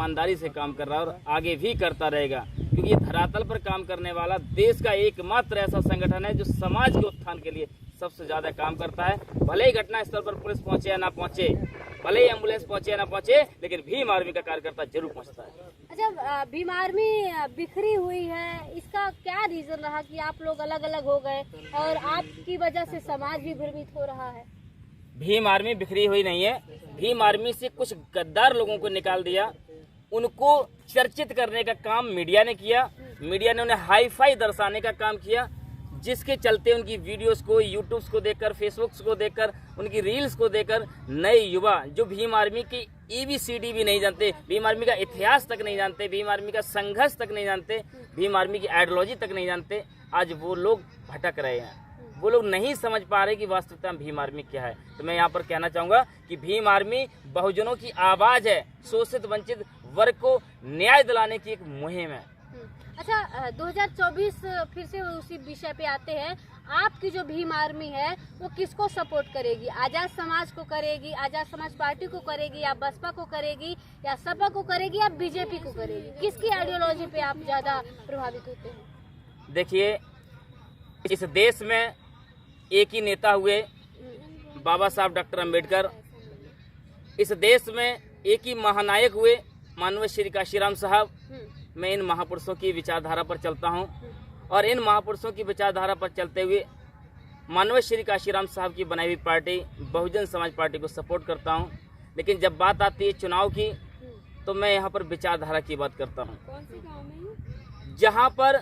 ईमानदारी से काम कर रहा है और आगे भी करता रहेगा, क्योंकि ये धरातल पर काम करने वाला देश का एकमात्र ऐसा संगठन है जो समाज के उत्थान के लिए सबसे ज्यादा काम करता है। भले ही घटना स्थल पर पुलिस पहुंचे या ना पहुंचे, भले ही एम्बुलेंस पहुंचे या ना पहुंचे, लेकिन भीम आर्मी का कार्यकर्ता जरूर पहुंचता है। अच्छा, भीम आर्मी बिखरी हुई है, इसका क्या रीजन रहा कि आप लोग अलग अलग हो गए और आपकी वजह से समाज भी भ्रमित हो रहा है? भीम आर्मी बिखरी हुई नहीं है। भीम आर्मी से कुछ गद्दार लोगों को निकाल दिया, उनको चर्चित करने का काम मीडिया ने किया। मीडिया ने उन्हें हाई फाई दर्शाने का काम किया, जिसके चलते उनकी वीडियोस को यूट्यूब को देखकर, फेसबुक को देखकर, उनकी रील्स को देखकर नए युवा जो भीम आर्मी की ABCD भी नहीं जानते, भीम आर्मी का इतिहास तक नहीं जानते, भीम आर्मी का संघर्ष तक नहीं जानते, भीम आर्मी की आइडियोलॉजी तक नहीं जानते, आज वो लोग भटक रहे हैं। वो लोग नहीं समझ पा रहे कि वास्तविकता में भीम आर्मी क्या है। तो मैं यहाँ पर कहना चाहूँगा कि भीम आर्मी बहुजनों की आवाज़ है, शोषित वंचित वर्ग को न्याय दिलाने की एक मुहिम है। अच्छा, 2024 फिर से उसी विषय पे आते हैं। आपकी जो भीम आर्मी है वो किसको सपोर्ट करेगी? आजाद समाज को करेगी, आजाद समाज पार्टी को करेगी, या बसपा को करेगी, या सपा को करेगी, या बीजेपी को करेगी? किसकी आइडियोलॉजी पे आप ज्यादा प्रभावित होते हैं? देखिए, इस देश में एक ही नेता हुए, बाबा साहब डॉक्टर अम्बेडकर। इस देश में एक ही महानायक हुए, माननीय श्री काशीराम साहब। मैं इन महापुरुषों की विचारधारा पर चलता हूं और इन महापुरुषों की विचारधारा पर चलते हुए माननीय श्री काशीराम साहब की बनाई हुई पार्टी बहुजन समाज पार्टी को सपोर्ट करता हूं। लेकिन जब बात आती है चुनाव की, तो मैं यहां पर विचारधारा की बात करता हूं। कौन से गांव में? जहां पर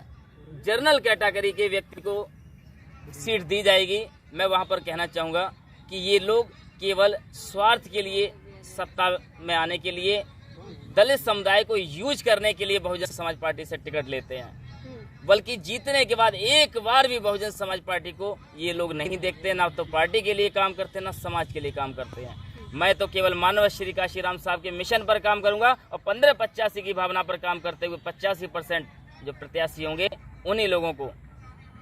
जनरल कैटेगरी के व्यक्ति को सीट दी जाएगी, मैं वहां पर कहना चाहूँगा कि ये लोग केवल स्वार्थ के लिए, सत्ता में आने के लिए, दलित समुदाय को यूज करने के लिए बहुजन समाज पार्टी से टिकट लेते हैं। बल्कि जीतने के बाद एक बार भी बहुजन समाज पार्टी को ये लोग नहीं देखते, ना तो पार्टी के लिए काम करते, ना समाज के लिए काम करते हैं। मैं तो केवल माननीय श्री काशीराम साहब के मिशन पर काम करूंगा और 15-85 की भावना पर काम करते हुए 85% जो प्रत्याशी होंगे उन्हीं लोगों को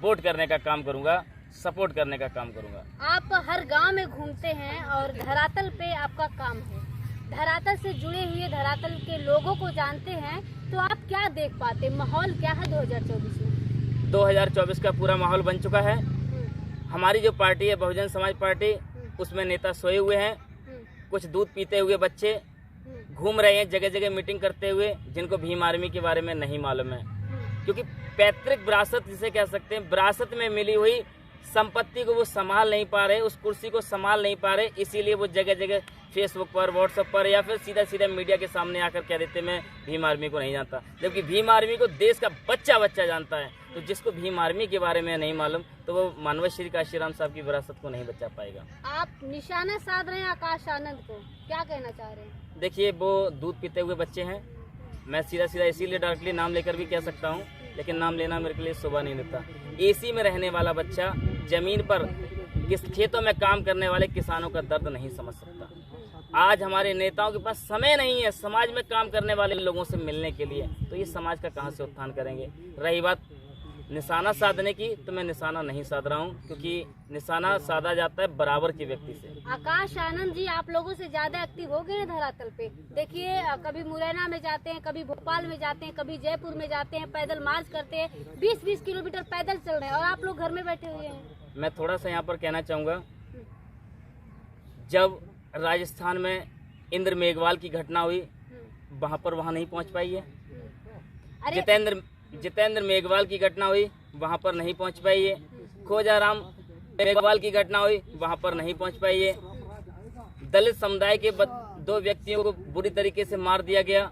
वोट करने का काम करूंगा, सपोर्ट करने का काम करूंगा। आप हर गांव में घूमते हैं और धरातल पे आपका काम है, धरातल से जुड़े हुए धरातल के लोगों को जानते हैं, तो आप क्या देख पाते? माहौल क्या है 2024 में? 2024 का पूरा माहौल बन चुका है। हमारी जो पार्टी है बहुजन समाज पार्टी, उसमें नेता सोए हुए हैं, कुछ दूध पीते हुए बच्चे घूम रहे हैं जगह जगह मीटिंग करते हुए, जिनको भीम आर्मी के बारे में नहीं मालूम है। क्योंकि पैतृक विरासत जिसे कह सकते हैं, विरासत में मिली हुई संपत्ति को वो संभाल नहीं पा रहे, उस कुर्सी को संभाल नहीं पा रहे, इसीलिए वो जगह जगह फेसबुक पर, व्हाट्सएप पर या फिर सीधा सीधा मीडिया के सामने आकर कह देते मैं भीम आर्मी को नहीं जानता। जबकि भीम आर्मी को देश का बच्चा बच्चा जानता है। तो जिसको भीम आर्मी के बारे में नहीं मालूम, तो वो माननीय श्री काशीराम साहब की विरासत को नहीं बचा पाएगा। आप निशाना साध रहे हैं आकाश आनंद को, क्या कहना चाह रहे हैं? देखिए, वो दूध पीते हुए बच्चे हैं। मैं सीधा सीधा इसीलिए डायरेक्टली नाम लेकर भी कह सकता हूँ, लेकिन नाम लेना मेरे के लिए शोभा नहीं देता। एसी में रहने वाला बच्चा जमीन पर खेतों में काम करने वाले किसानों का दर्द नहीं समझ सकता। आज हमारे नेताओं के पास समय नहीं है समाज में काम करने वाले लोगों से मिलने के लिए, तो ये समाज का कहाँ से उत्थान करेंगे? रही बात निशाना साधने की, तो मैं निशाना नहीं साध रहा हूँ, क्योंकि निशाना साधा जाता है बराबर के व्यक्ति से। आकाश आनंद जी आप लोगों से ज्यादा एक्टिव हो गए हैं धरातल पे। देखिए, कभी मुरैना में जाते हैं, कभी भोपाल में जाते हैं, कभी जयपुर में जाते हैं, पैदल मार्च करते हैं, 20-20 किलोमीटर पैदल चल रहे हैं, और आप लोग घर में बैठे हुए हैं। मैं थोड़ा सा यहाँ पर कहना चाहूँगा, जब राजस्थान में इंद्र मेघवाल की घटना हुई, वहाँ नहीं पहुँच पाई है। जितेंद्र मेघवाल की घटना हुई, वहाँ पर नहीं पहुँच पाई है। खोजाराम मेघवाल की घटना हुई, वहाँ पर नहीं पहुँच पाई है। दलित समुदाय के 2 व्यक्तियों को बुरी तरीके से मार दिया गया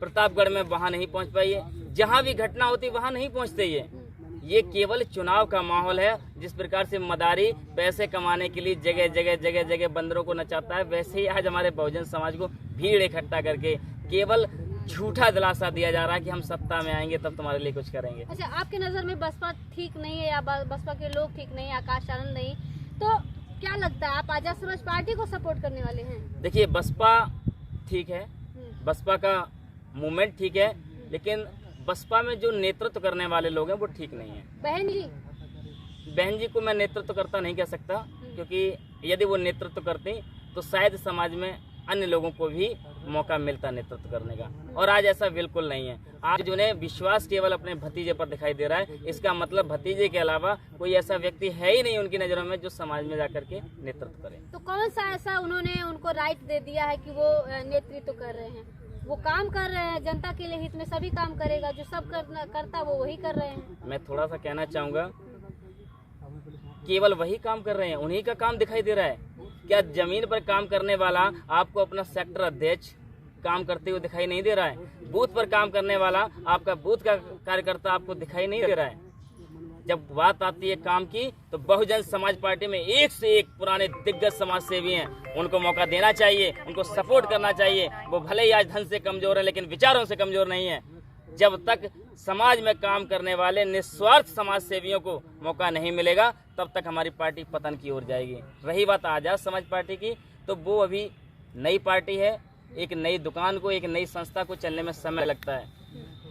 प्रतापगढ़ में, वहाँ नहीं पहुँच पाई है। जहाँ भी घटना होती वहाँ नहीं पहुँचते। ये केवल चुनाव का माहौल है। जिस प्रकार से मदारी पैसे कमाने के लिए जगह जगह बंदरों को नचाता है, वैसे ही आज हमारे बहुजन समाज को भीड़ इकट्ठा करके केवल झूठा दिलासा दिया जा रहा है कि हम सत्ता में आएंगे तब तुम्हारे लिए कुछ करेंगे। अच्छा, आपके नजर में बसपा ठीक नहीं है, या बसपा के लोग ठीक नहीं है, आकाश आनंद नहीं, तो क्या लगता है आप आजाद समाज पार्टी को सपोर्ट करने वाले हैं? देखिए, बसपा ठीक है, बसपा का मूवमेंट ठीक है, लेकिन बसपा में जो नेतृत्व करने वाले लोग हैं वो ठीक नहीं है। बहन जी को मैं नेतृत्व करता नहीं कह सकता, क्योंकि यदि वो नेतृत्व करते तो शायद समाज में अन्य लोगों को भी मौका मिलता नेतृत्व करने का, और आज ऐसा बिल्कुल नहीं है। आज उन्हें विश्वास केवल अपने भतीजे पर दिखाई दे रहा है। इसका मतलब भतीजे के अलावा कोई ऐसा व्यक्ति है ही नहीं उनकी नज़रों में जो समाज में जाकर के नेतृत्व करे। तो कौन सा ऐसा उन्होंने उनको राइट दे दिया है कि वो नेतृत्व कर रहे हैं? वो काम कर रहे हैं, जनता के लिए हित में सभी काम करेगा, जो सब करता वो वही कर रहे हैं। मैं थोड़ा सा कहना चाहूँगा, केवल वही काम कर रहे हैं, उन्हीं का काम दिखाई दे रहा है। क्या जमीन पर काम करने वाला आपको अपना सेक्टर अध्यक्ष काम करते हुए दिखाई नहीं दे रहा है? बूथ पर काम करने वाला आपका बूथ का कार्यकर्ता आपको दिखाई नहीं दे रहा है? जब बात आती है काम की, तो बहुजन समाज पार्टी में एक से एक पुराने दिग्गज समाज सेवी हैं। उनको मौका देना चाहिए, उनको सपोर्ट करना चाहिए। वो भले ही आज धन से कमजोर है, लेकिन विचारों से कमजोर नहीं है। जब तक समाज में काम करने वाले निस्वार्थ समाज सेवियों को मौका नहीं मिलेगा, तब तक हमारी पार्टी पतन की ओर जाएगी। रही बात आजाद समाज पार्टी की, तो वो अभी नई पार्टी है। एक नई दुकान को, एक नई संस्था को चलने में समय लगता है,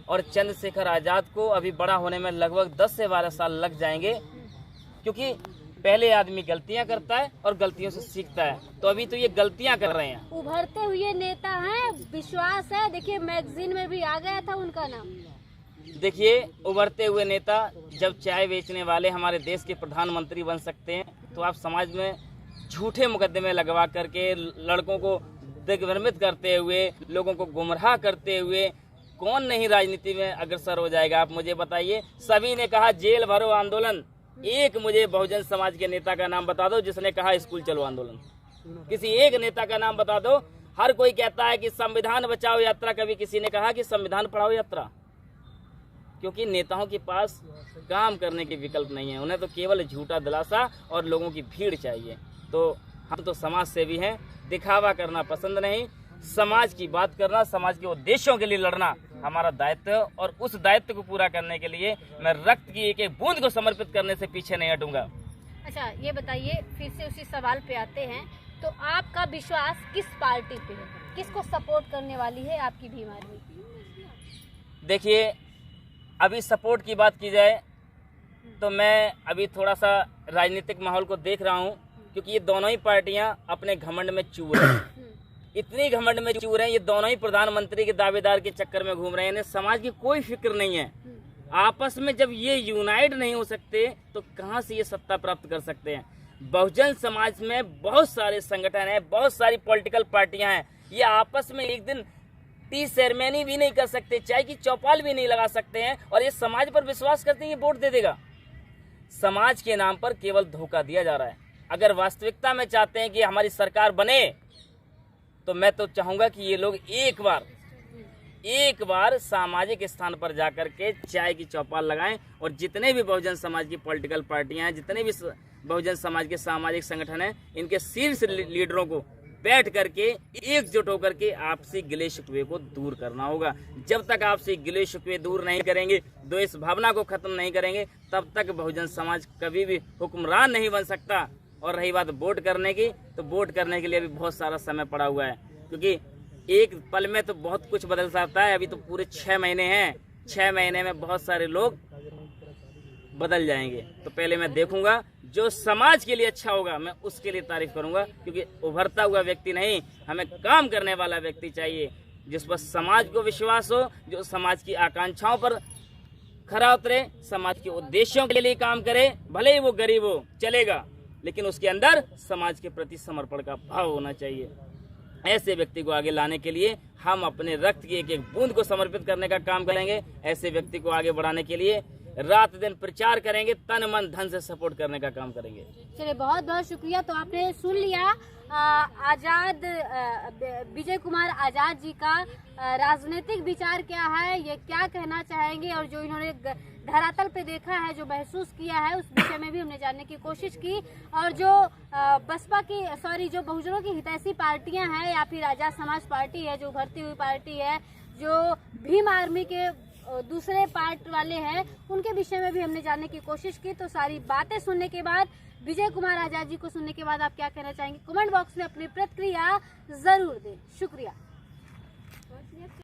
और चंद्रशेखर आजाद को अभी बड़ा होने में लगभग 10 से 12 साल लग जाएंगे, क्योंकि पहले आदमी गलतियां करता है और गलतियों से सीखता है। तो अभी तो ये गलतियां कर रहे हैं। उभरते हुए नेता हैं, विश्वास है। देखिए मैगजीन में भी आ गया था उनका नाम। देखिए, उभरते हुए नेता, जब चाय बेचने वाले हमारे देश के प्रधानमंत्री बन सकते हैं, तो आप समाज में झूठे मुकदमे लगवा करके, लड़कों को दिग्भ्रमित करते हुए, लोगों को गुमराह करते हुए कौन नहीं राजनीति में अग्रसर हो जाएगा? आप मुझे बताइए। सभी ने कहा जेल भरो आंदोलन, एक मुझे बहुजन समाज के नेता का नाम बता दो जिसने कहा स्कूल चलो आंदोलन। किसी एक नेता का नाम बता दो। हर कोई कहता है कि संविधान बचाओ यात्रा, कभी किसी ने कहा कि संविधान पढ़ाओ यात्रा? क्योंकि नेताओं के पास काम करने के विकल्प नहीं है, उन्हें तो केवल झूठा दिलासा और लोगों की भीड़ चाहिए। तो हम तो समाज सेवी हैं, दिखावा करना पसंद नहीं। समाज की बात करना, समाज के उद्देश्यों के लिए लड़ना हमारा दायित्व है, और उस दायित्व को पूरा करने के लिए मैं रक्त की एक एक बूंद को समर्पित करने से पीछे नहीं हटूंगा। अच्छा, ये बताइए, फिर से उसी सवाल पे आते हैं, तो आपका विश्वास किस पार्टी पे है? किसको सपोर्ट करने वाली है आपकी भीम आर्मी? देखिए, अभी सपोर्ट की बात की जाए तो मैं अभी थोड़ा सा राजनीतिक माहौल को देख रहा हूँ, क्योंकि ये दोनों ही पार्टियां अपने घमंड में चूर हैं। इतनी घमंड में चूर हैं, ये दोनों ही प्रधानमंत्री के दावेदार के चक्कर में घूम रहे हैं। इन्हें समाज की कोई फिक्र नहीं है। आपस में जब ये यूनाइट नहीं हो सकते, तो कहाँ से ये सत्ता प्राप्त कर सकते हैं? बहुजन समाज में बहुत सारे संगठन हैं, बहुत सारी पॉलिटिकल पार्टियां हैं। ये आपस में एक दिन टी सेरेमनी भी नहीं कर सकते, चाय की चौपाल भी नहीं लगा सकते हैं, और ये समाज पर विश्वास करते हैं ये वोट दे देगा। समाज के नाम पर केवल धोखा दिया जा रहा है। अगर वास्तविकता में चाहते हैं कि हमारी सरकार बने, तो मैं तो चाहूंगा कि ये लोग एक बार सामाजिक स्थान पर जाकर के चाय की चौपाल लगाएं, और जितने भी बहुजन समाज की पॉलिटिकल पार्टियां हैं, जितने भी बहुजन समाज के सामाजिक संगठन हैं, इनके शीर्ष लीडरों को बैठ करके एकजुट होकर के आपसी गिले शिकवे को दूर करना होगा। जब तक आपसी गिले शिकवे दूर नहीं करेंगे, द्वेष भावना को खत्म नहीं करेंगे, तब तक बहुजन समाज कभी भी हुक्मरान नहीं बन सकता। और रही बात वोट करने की, तो वोट करने के लिए भी बहुत सारा समय पड़ा हुआ है, क्योंकि एक पल में तो बहुत कुछ बदल सकता है। अभी तो पूरे 6 महीने हैं, 6 महीने में बहुत सारे लोग बदल जाएंगे। तो पहले मैं देखूंगा, जो समाज के लिए अच्छा होगा मैं उसके लिए तारीफ करूंगा, क्योंकि उभरता हुआ व्यक्ति नहीं, हमें काम करने वाला व्यक्ति चाहिए, जिस पर समाज को विश्वास हो, जो समाज की आकांक्षाओं पर खरा उतरे, समाज के उद्देश्यों के लिए काम करे। भले ही वो गरीब हो, चलेगा, लेकिन उसके अंदर समाज के प्रति समर्पण का भाव होना चाहिए। ऐसे व्यक्ति को आगे लाने के लिए हम अपने रक्त की एक एक बूंद को समर्पित करने का काम करेंगे। ऐसे व्यक्ति को आगे बढ़ाने के लिए रात दिन प्रचार करेंगे, तन मन धन से सपोर्ट करने का काम करेंगे। चलिए, बहुत बहुत शुक्रिया। तो आपने सुन लिया आजाद विजय कुमार आजाद जी का राजनीतिक विचार क्या है, ये क्या कहना चाहेंगे, और जो इन्होंने धरातल पे देखा है, जो महसूस किया है, उस विषय में भी हमने जानने की कोशिश की। और जो बसपा की जो बहुजनों की हितैषी पार्टियां हैं, या फिर आजाद समाज पार्टी है जो उभरती हुई पार्टी है, जो भीम आर्मी के दूसरे पार्ट वाले हैं, उनके विषय में भी हमने जानने की कोशिश की। तो सारी बातें सुनने के बाद, विजय कुमार आजाद जी को सुनने के बाद आप क्या कहना चाहेंगे? कमेंट बॉक्स में अपनी प्रतिक्रिया जरूर दें। शुक्रिया।